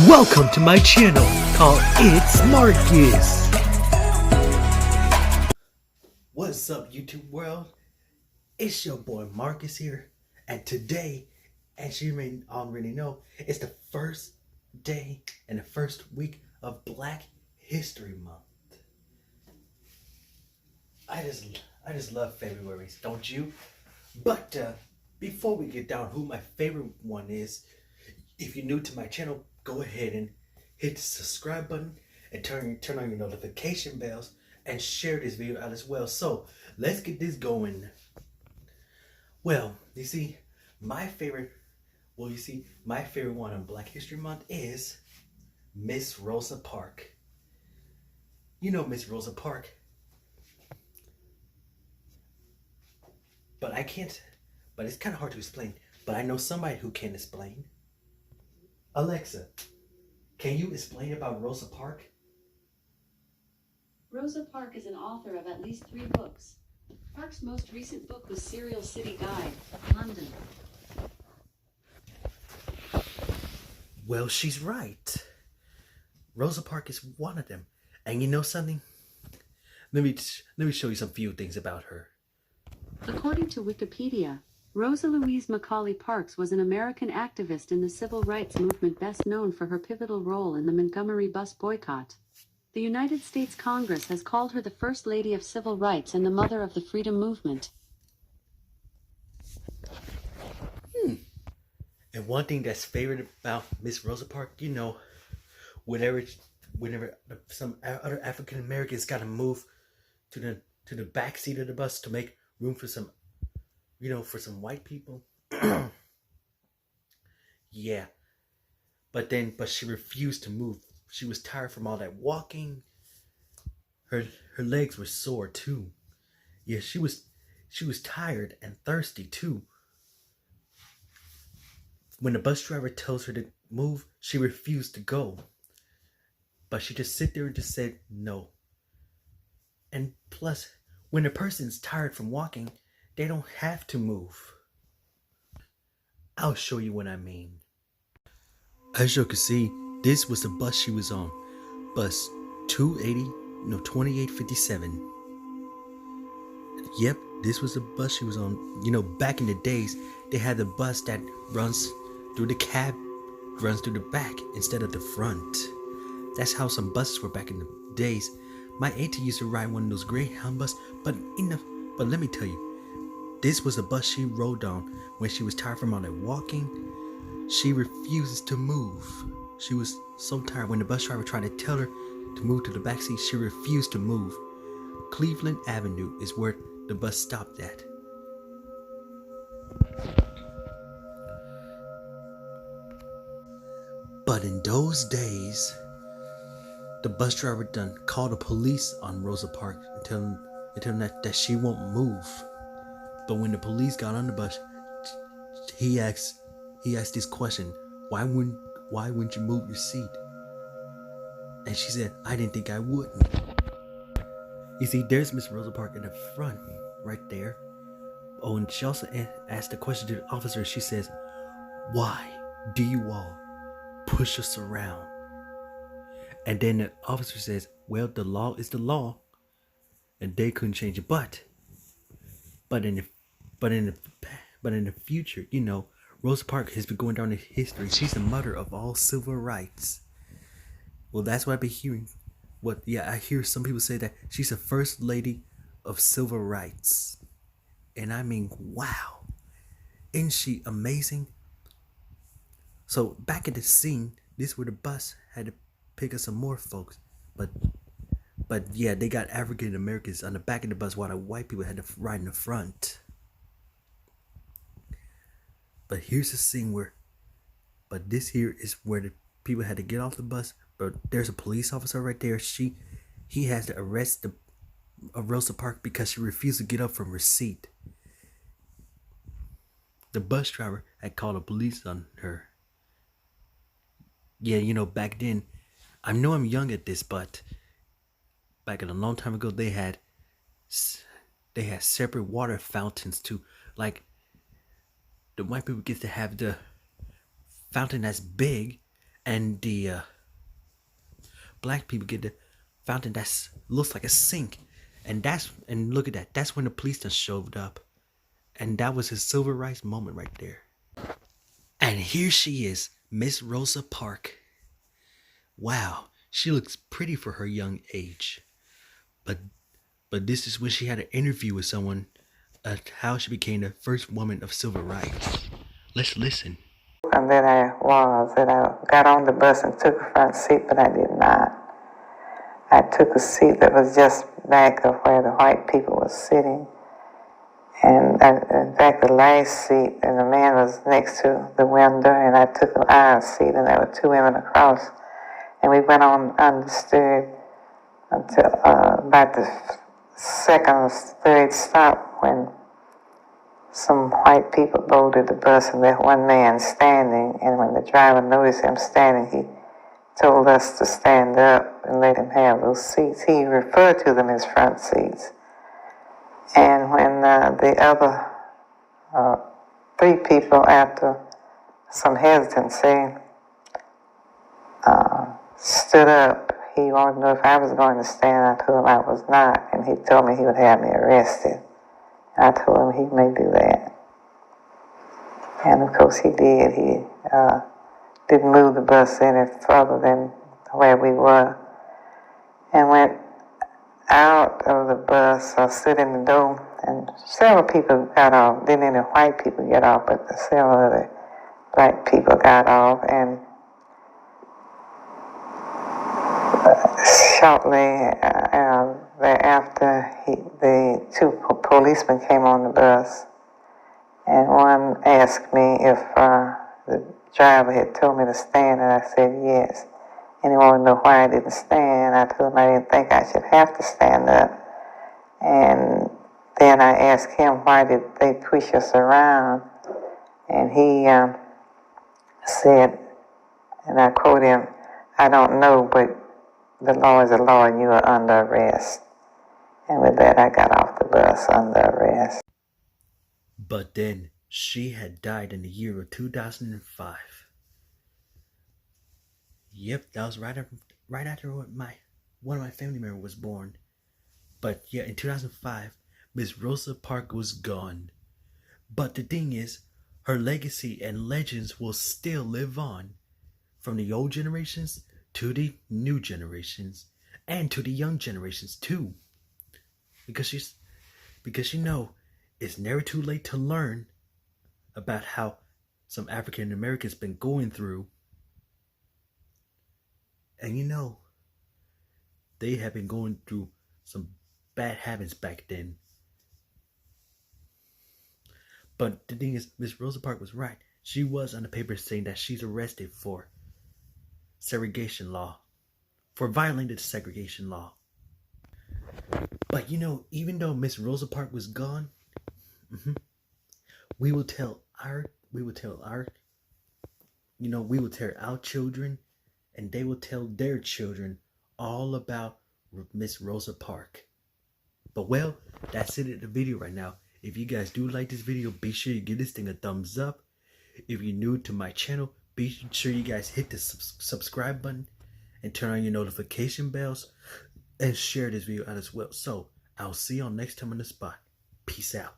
Welcome to my channel called It's Marcus. What's up, YouTube world? It's your boy Marcus here, and today, as you may already know, it's the first day and the first week of Black History Month. I just love February's, don't you? But before we get down who my favorite one is, if you're new to my channel, go ahead and hit the subscribe button and turn on your notification bells and share this video out as well. So let's get this going. Well, you see, my favorite one on Black History Month is Miss Rosa Park. You know Miss Rosa Park. But it's kind of hard to explain. But I know somebody who can explain. Alexa, can you explain about Rosa Park? Rosa Park is an author of at least 3 books. Park's most recent book was Serial City Guide, London. Well, she's right. Rosa Park is one of them. And you know something? Let me show you some few things about her. According to Wikipedia, Rosa Louise Macaulay Parks was an American activist in the civil rights movement best known for her pivotal role in the Montgomery bus boycott. The United States Congress has called her the First Lady of Civil Rights and the Mother of the Freedom Movement. And one thing that's favorite about Miss Rosa Park, you know, whenever some other African Americans got to move to the back seat of the bus to make room for some white people. Yeah. But she refused to move. She was tired from all that walking. Her legs were sore too. Yeah, she was tired and thirsty too. When the bus driver tells her to move, she refused to go. But she just sit there and just said no. And plus, when a person's tired from walking, they don't have to move. I'll show you what I mean. As you can see, this was the bus she was on. Bus 2857. Yep, this was the bus she was on. You know, back in the days, they had the bus that runs through the cab, runs through the back instead of the front. That's how some buses were back in the days. My auntie used to ride one of those Greyhound buses, but let me tell you, this was the bus she rode on when she was tired from all that walking. She refuses to move. She was so tired. When the bus driver tried to tell her to move to the back seat, she refused to move. Cleveland Avenue is where the bus stopped at. But in those days, the bus driver done called the police on Rosa Park and tell them that she won't move. But when the police got on the bus, he asked this question: why wouldn't you move your seat? And she said, I didn't think I wouldn't. You see, there's Miss Rosa Park in the front, right there. Oh, and she also asked the question to the officer. She says, why do you all push us around? And then the officer says, well, the law is the law, and they couldn't change it. But in the future, you know, Rosa Parks has been going down in history. She's the mother of all civil rights. Well, that's what I've been hearing. I hear some people say that she's the first lady of civil rights. And I mean, wow. Isn't she amazing? So back at the scene, this where the bus had to pick up some more folks. But yeah, they got African Americans on the back of the bus while the white people had to ride in the front. But here's the scene where, but this here is where the people had to get off the bus. But there's a police officer right there. He has to arrest the Rosa Park because she refused to get up from her seat. The bus driver had called the police on her. Yeah, back then, I know I'm young at this, but back in a long time ago, they had separate water fountains too. Like the white people get to have the fountain that's big, and the black people get the fountain that looks like a sink. And look at that. That's when the police just showed up, and that was his civil rights moment right there. And here she is, Miss Rosa Park. Wow, she looks pretty for her young age. But this is when she had an interview with someone how she became the first woman of civil rights. Let's listen. And that I got on the bus and took a front seat, but I did not. I took a seat that was just back of where the white people were sitting. And in fact, the last seat, and the man was next to the window, and I took an aisle seat, and there were two women across. And we went on undisturbed until about the second or third stop when some white people boarded the bus and left one man standing. And when the driver noticed him standing, he told us to stand up and let him have those seats. He referred to them as front seats. And when the other three people, after some hesitancy, stood up, he wanted to know if I was going to stand. I told him I was not, and he told me he would have me arrested. I told him he may do that. And of course he did. He didn't move the bus any further than where we were, and went out of the bus. I stood in the door, and several people got off. Didn't any white people get off, but several of the black people got off. And shortly thereafter, the two policemen came on the bus, and one asked me if the driver had told me to stand, and I said yes. And he wanted to know why I didn't stand. I told him I didn't think I should have to stand up. And then I asked him, why did they push us around? And he said, and I quote him, I don't know, but the law is a law and you are under arrest. And with that, I got off the bus under arrest. But then she had died in the year of 2005. Yep, that was right after one of my family members was born. But yeah, in 2005, Miss Rosa Park was gone. But the thing is, her legacy and legends will still live on, from the old generations to the new generations, and to the young generations too. Because it's never too late to learn about how some African Americans been going through. And they have been going through some bad habits back then. But the thing is, Miss Rosa Parks was right. She was on the paper saying that she's arrested for segregation law, for violating the segregation law. But even though Miss Rosa Parks was gone, we will tell our children, and they will tell their children all about Miss Rosa Park. But well, that's it at the video right now. If you guys do like this video, be sure you give this thing a thumbs up. If you're new to my channel, be sure you guys hit the subscribe button and turn on your notification bells, and share this video out as well. So I'll see y'all next time on the spot. Peace out.